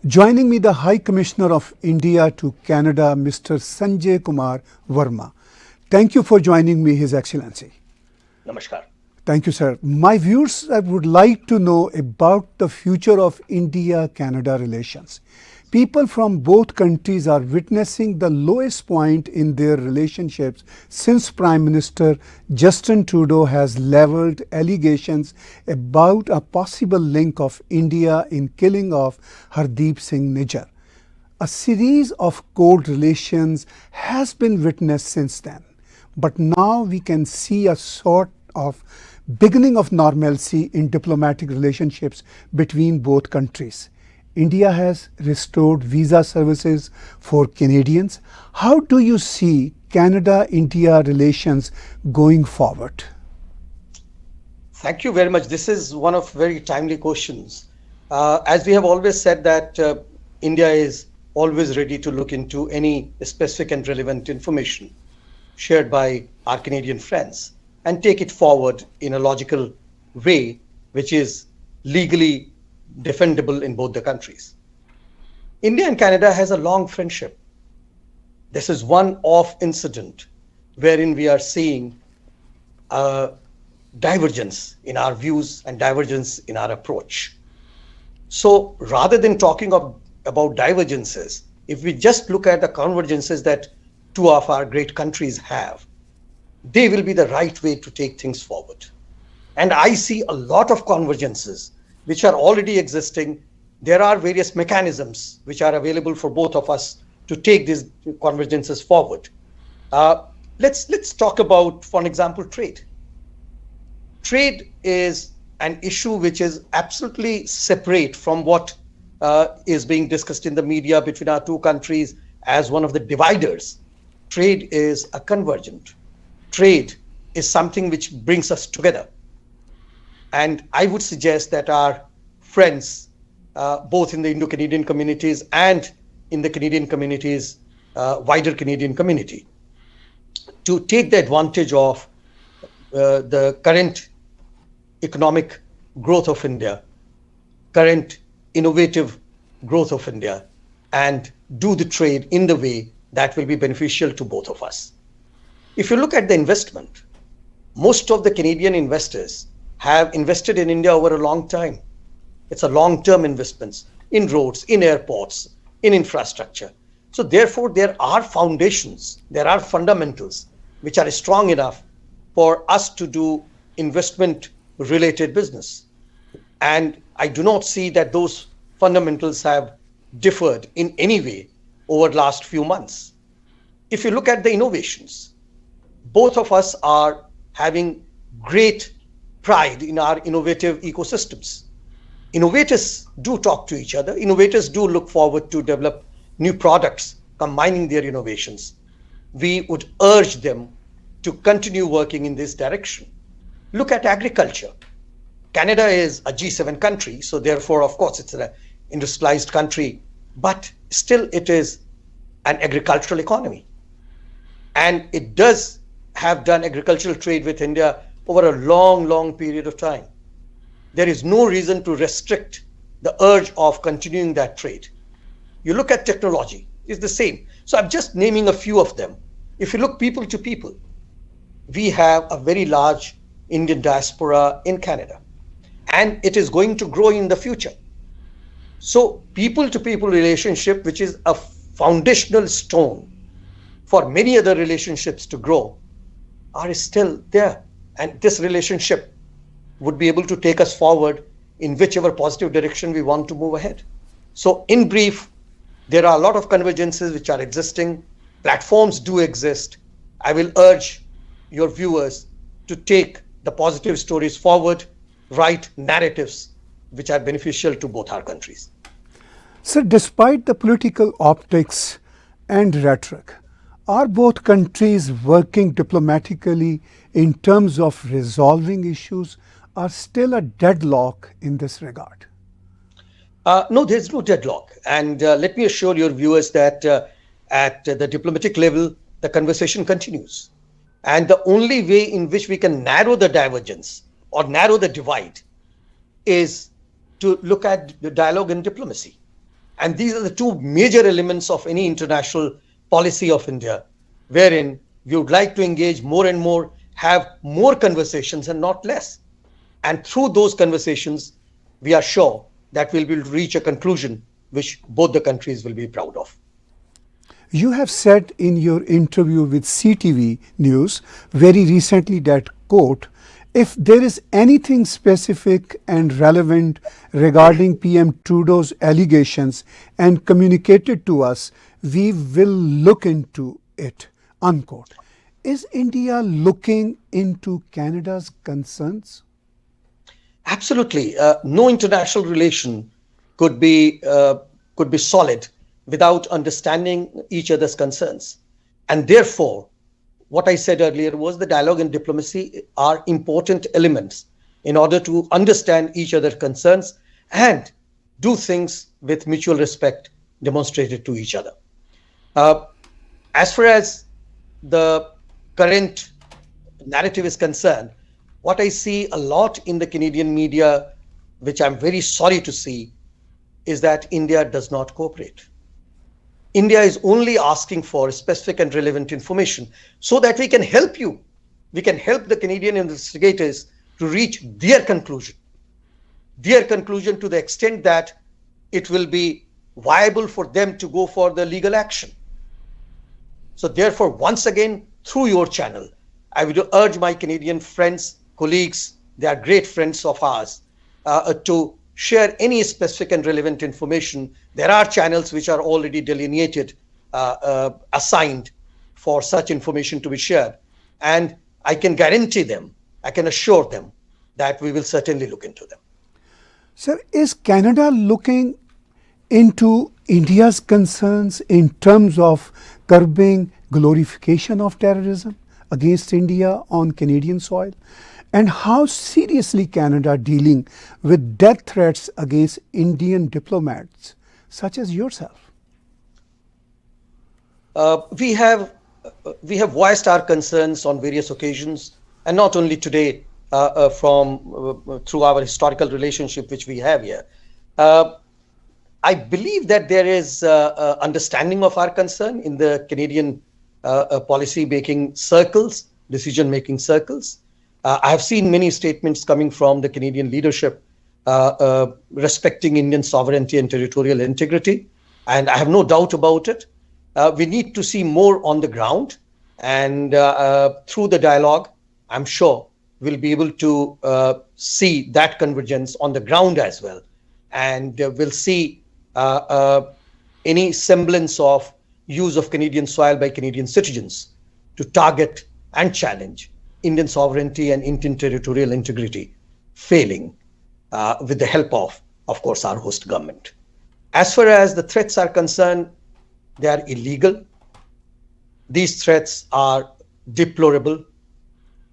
Joining me, the High Commissioner of India to Canada, Mr. Sanjay Kumar Verma. Thank you for joining me, His Excellency. Namaskar. Thank you, sir. My viewers would like to know about the future of India-Canada relations. People from both countries are witnessing the lowest point in their relationships since Prime Minister Justin Trudeau has leveled allegations about a possible link of India in killing of Hardeep Singh Nijjar. A series of cold relations has been witnessed since then, but now we can see a sort of beginning of normalcy in diplomatic relationships between both countries. India has restored visa services for Canadians. How do you see Canada-India relations going forward? Thank you very much. This is one of very timely questions. As we have always said that India is always ready to look into any specific and relevant information shared by our Canadian friends and take it forward in a logical way, which is legally defendable in both the countries. India and Canada has a long friendship. This is one off incident wherein we are seeing a divergence in our views and divergence in our approach. So rather than talking about divergences, if we just look at the convergences that two of our great countries have, they will be the right way to take things forward. And I see a lot of convergences which are already existing. There are various mechanisms which are available for both of us to take these convergences forward. Let's talk about, for example, trade. Trade is an issue which is absolutely separate from what is being discussed in the media between our two countries as one of the dividers. Trade is a convergent. Trade is something which brings us together. And I would suggest that our friends, both in the Indo-Canadian communities and in the Canadian communities, wider Canadian community, to take the advantage of the current economic growth of India, current innovative growth of India, and do the trade in the way that will be beneficial to both of us. If you look at the investment, most of the Canadian investors have invested in India over a long time. It's a long-term investments in roads, in airports, in infrastructure. So therefore, there are foundations, there are fundamentals which are strong enough for us to do investment-related business. And I do not see that those fundamentals have differed in any way over the last few months. If you look at the innovations, both of us are having great pride in our innovative ecosystems. Innovators do talk to each other. Innovators do look forward to develop new products, combining their innovations. We would urge them to continue working in this direction. Look at agriculture. Canada is a G7 country, so therefore, of course, it's an industrialized country, but still it is an agricultural economy. And it does have done agricultural trade with India over a long period of time. There is no reason to restrict the urge of continuing that trade. You look at technology, it's the same. So I'm just naming a few of them. If you look people to people, we have a very large Indian diaspora in Canada, and it is going to grow in the future. So people to people relationship, which is a foundational stone for many other relationships to grow, are still there. And this relationship would be able to take us forward in whichever positive direction we want to move ahead. So in brief, there are a lot of convergences which are existing. Platforms do exist. I will urge your viewers to take the positive stories forward, write narratives which are beneficial to both our countries. Sir, despite the political optics and rhetoric, are both countries working diplomatically in terms of resolving issues, or still a deadlock in this regard? No, there's no deadlock. And let me assure your viewers that at the diplomatic level, the conversation continues. And the only way in which we can narrow the divergence or narrow the divide is to look at the dialogue and diplomacy. And these are the two major elements of any international policy of India, wherein we would like to engage more and more, have more conversations and not less. And through those conversations, we are sure that we will reach a conclusion which both the countries will be proud of. You have said in your interview with CTV News very recently that, quote, if there is anything specific and relevant regarding PM Trudeau's allegations and communicated to us, we will look into it, unquote. Is India looking into Canada's concerns? Absolutely. No international relation could be solid without understanding each other's concerns. And therefore, what I said earlier was the dialogue and diplomacy are important elements in order to understand each other's concerns and do things with mutual respect demonstrated to each other. As far as the current narrative is concerned, what I see a lot in the Canadian media, which I'm very sorry to see, is that India does not cooperate. India is only asking for specific and relevant information so that we can help you. We can help the Canadian investigators to reach their conclusion to the extent that it will be viable for them to go for the legal action. So therefore, once again, through your channel, I would urge my Canadian friends, colleagues, they are great friends of ours, to share any specific and relevant information. There are channels which are already delineated, assigned for such information to be shared. And I can guarantee them, I can assure them that we will certainly look into them. Sir, is Canada looking into India's concerns in terms of curbing glorification of terrorism against India on Canadian soil? And how seriously Canada dealing with death threats against Indian diplomats such as yourself? We have voiced our concerns on various occasions, and not only today, through our historical relationship which we have here. I believe that there is understanding of our concern in the Canadian policy-making circles, decision-making circles. I have seen many statements coming from the Canadian leadership respecting Indian sovereignty and territorial integrity, and I have no doubt about it. We need to see more on the ground, and through the dialogue, I'm sure we'll be able to see that convergence on the ground as well, and we'll see any semblance of use of Canadian soil by Canadian citizens to target and challenge Indian sovereignty and Indian territorial integrity failing with the help of course, our host government. As far as the threats are concerned, they are illegal. These threats are deplorable,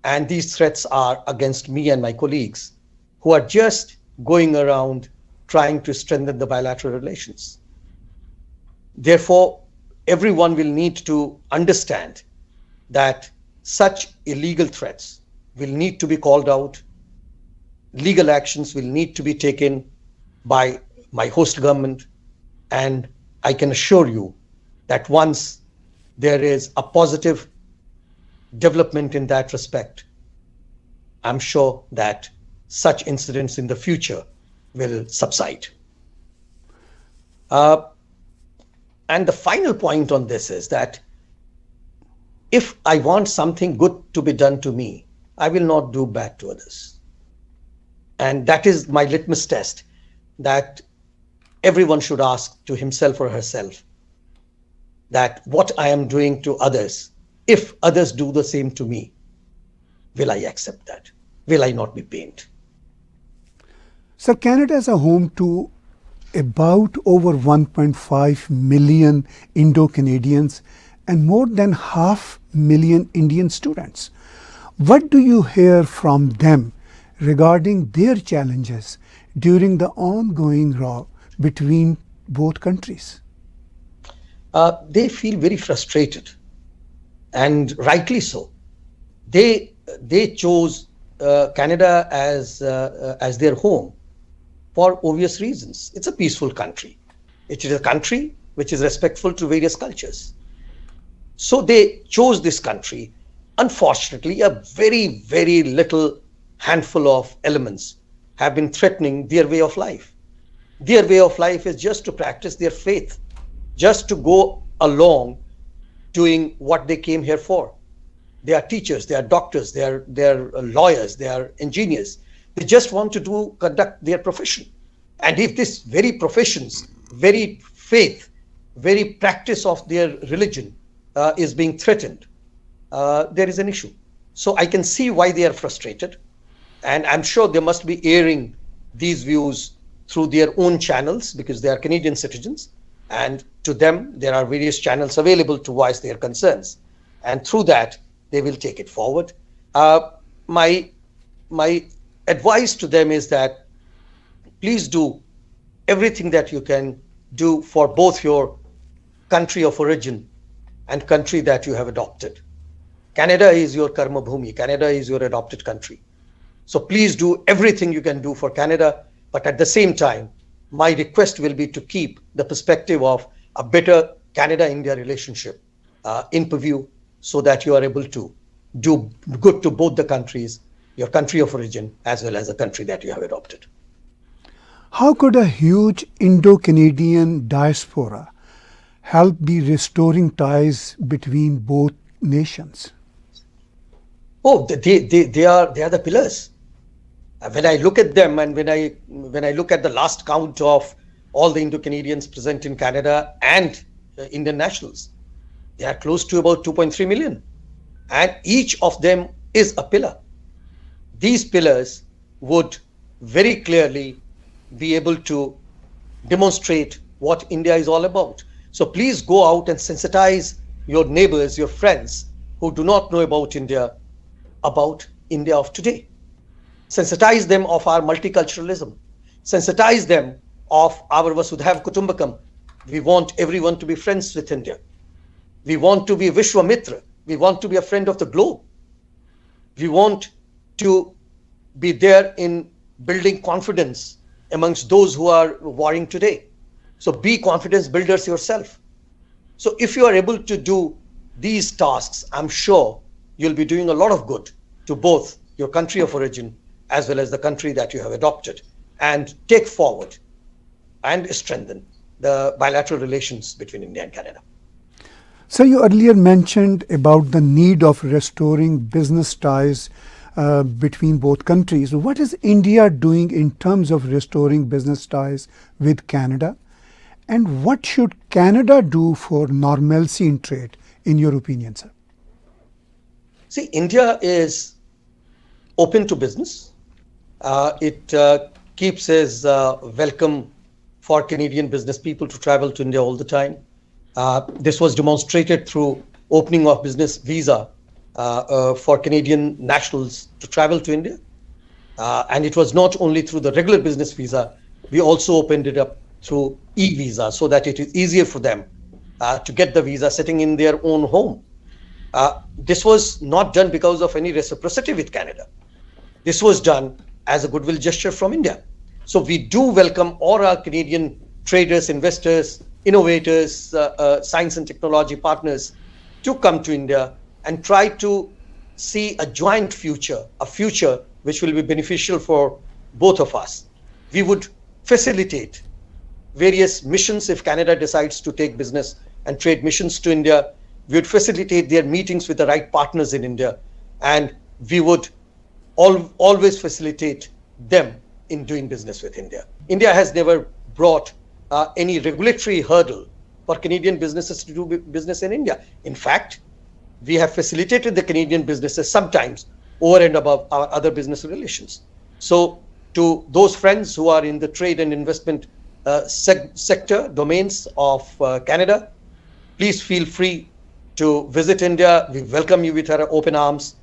and these threats are against me and my colleagues who are just going around trying to strengthen the bilateral relations. Therefore, everyone will need to understand that such illegal threats will need to be called out. Legal actions will need to be taken by my host government. And I can assure you that once there is a positive development in that respect, I'm sure that such incidents in the future will subside. And the final point on this is that if I want something good to be done to me, I will not do bad to others. And that is my litmus test, that everyone should ask to himself or herself that what I am doing to others, if others do the same to me, will I accept that? Will I not be pained? So Canada is a home to about over 1.5 million Indo-Canadians and more than 500,000 Indian students. What do you hear from them regarding their challenges during the ongoing row between both countries? They feel very frustrated, and rightly so. They chose Canada as their home for obvious reasons. It's a peaceful country. It is a country which is respectful to various cultures. So they chose this country. Unfortunately, a very, very little handful of elements have been threatening their way of life. Their way of life is just to practice their faith, just to go along doing what they came here for. They are teachers, they are doctors, they are lawyers, they are engineers. They just want to conduct their profession. And if this very professions, very faith, very practice of their religion is being threatened, there is an issue. So I can see why they are frustrated. And I'm sure they must be airing these views through their own channels because they are Canadian citizens. And to them, there are various channels available to voice their concerns. And through that, they will take it forward. My advice to them is that please do everything that you can do for both your country of origin and country that you have adopted. Canada is your karma bhumi. Canada is your adopted country. So please do everything you can do for Canada. But at the same time, my request will be to keep the perspective of a better Canada-India relationship in purview so that you are able to do good to both the countries, your country of origin, as well as the country that you have adopted. How could a huge Indo-Canadian diaspora help be restoring ties between both nations? Oh, they are the pillars. When I look at them and when I look at the last count of all the Indo-Canadians present in Canada and Indian nationals, they are close to about 2.3 million. And each of them is a pillar. These pillars would very clearly be able to demonstrate what India is all about. So please go out and sensitize your neighbors, your friends who do not know about India of today. Sensitize them of our multiculturalism. Sensitize them of our Vasudhaiva Kutumbakam. We want everyone to be friends with India. We want to be Vishwamitra. We want to be a friend of the globe. We want to be there in building confidence amongst those who are warring today. So be confidence builders yourself. So if you are able to do these tasks, I'm sure you'll be doing a lot of good to both your country of origin as well as the country that you have adopted, and take forward and strengthen the bilateral relations between India and Canada. So you earlier mentioned about the need of restoring business ties between both countries. What is India doing in terms of restoring business ties with Canada? And what should Canada do for normalcy in trade, in your opinion, sir? See, India is open to business. It keeps as welcome for Canadian business people to travel to India all the time. This was demonstrated through opening of business visa for Canadian nationals to travel to India. And it was not only through the regular business visa, we also opened it up through e-visa so that it is easier for them to get the visa sitting in their own home. This was not done because of any reciprocity with Canada. This was done as a goodwill gesture from India. So we do welcome all our Canadian traders, investors, innovators, science and technology partners to come to India and try to see a joint future, a future which will be beneficial for both of us. We would facilitate various missions if Canada decides to take business and trade missions to India. We would facilitate their meetings with the right partners in India, and we would always facilitate them in doing business with India. India has never brought any regulatory hurdle for Canadian businesses to do business in India. In fact, we have facilitated the Canadian businesses sometimes over and above our other business relations. So to those friends who are in the trade and investment sector domains of Canada, please feel free to visit India. We welcome you with our open arms.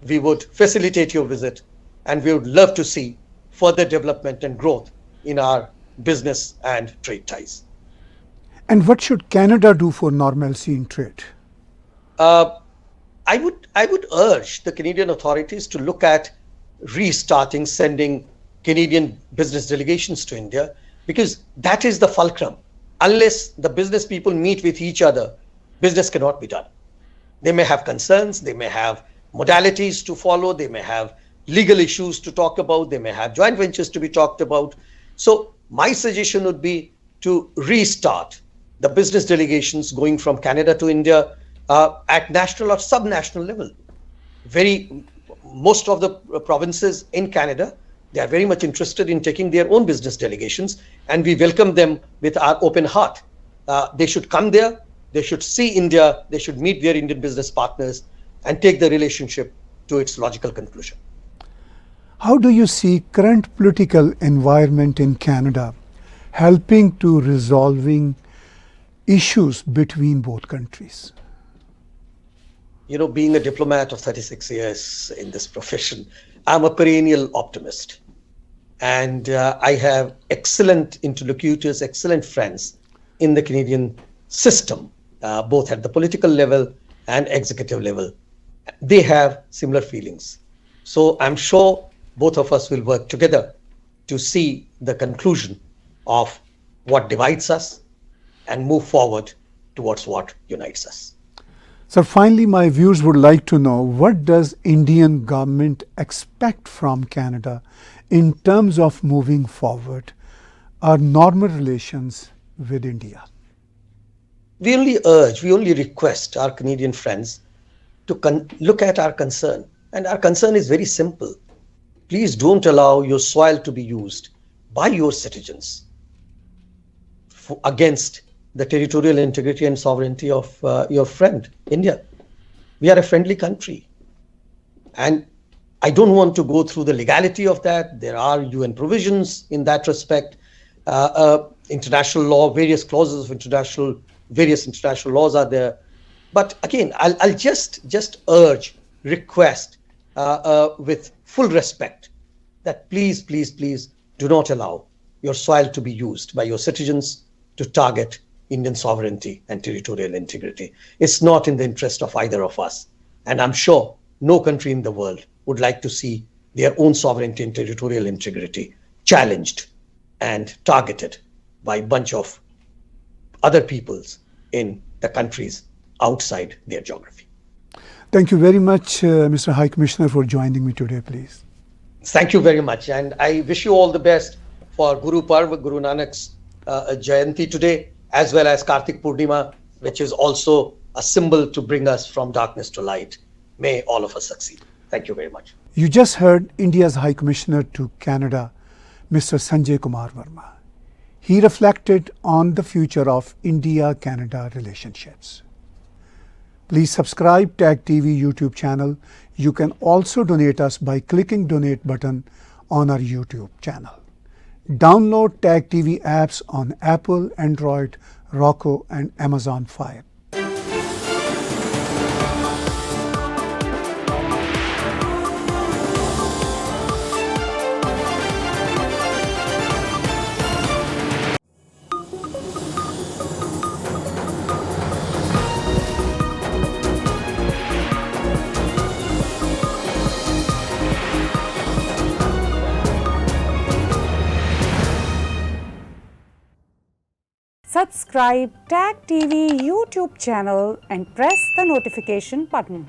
We would facilitate your visit, and we would love to see further development and growth in our business and trade ties. And what should Canada do for normalcy in trade? I would urge the Canadian authorities to look at restarting sending Canadian business delegations to India, because that is the fulcrum. unless the business people meet with each other, business cannot be done. They may have concerns, they may have modalities to follow, they may have legal issues to talk about, they may have joint ventures to be talked about. So my suggestion would be to restart the business delegations going from Canada to India at national or subnational level. Most of the provinces in Canada, they are very much interested in taking their own business delegations, and we welcome them with our open heart. They should come there, they should see India, they should meet their Indian business partners and take the relationship to its logical conclusion. How do you see current political environment in Canada helping to resolving issues between both countries? You know, being a diplomat of 36 years in this profession, I'm a perennial optimist. And I have excellent interlocutors, excellent friends in the Canadian system, both at the political level and executive level. They have similar feelings. So I'm sure both of us will work together to see the conclusion of what divides us and move forward towards what unites us. So finally, my viewers would like to know, what does Indian government expect from Canada in terms of moving forward our normal relations with India? We only request our Canadian friends to look at our concern. And our concern is very simple. Please don't allow your soil to be used by your citizens against the territorial integrity and sovereignty of your friend, India. We are a friendly country. And I don't want to go through the legality of that. There are UN provisions in that respect. International law, various clauses of various international laws are there. But again, I'll just urge, request with full respect that please do not allow your soil to be used by your citizens to target Indian sovereignty and territorial integrity. It's not in the interest of either of us. And I'm sure no country in the world would like to see their own sovereignty and territorial integrity challenged and targeted by a bunch of other peoples in the countries outside their geography. Thank you very much, Mr. High Commissioner, for joining me today, please. Thank you very much. And I wish you all the best for Guru Parv, Guru Nanak's Jayanti today, as well as Kartik Purnima, which is also a symbol to bring us from darkness to light. May all of us succeed. Thank you very much. You just heard India's High Commissioner to Canada, Mr. Sanjay Kumar Verma. He reflected on the future of India-Canada relationships. Please subscribe Tag TV YouTube channel. You can also donate us by clicking donate button on our YouTube channel. Download Tag TV apps on Apple, Android, Roku, and Amazon Fire. Subscribe Tag TV YouTube channel and press the notification button.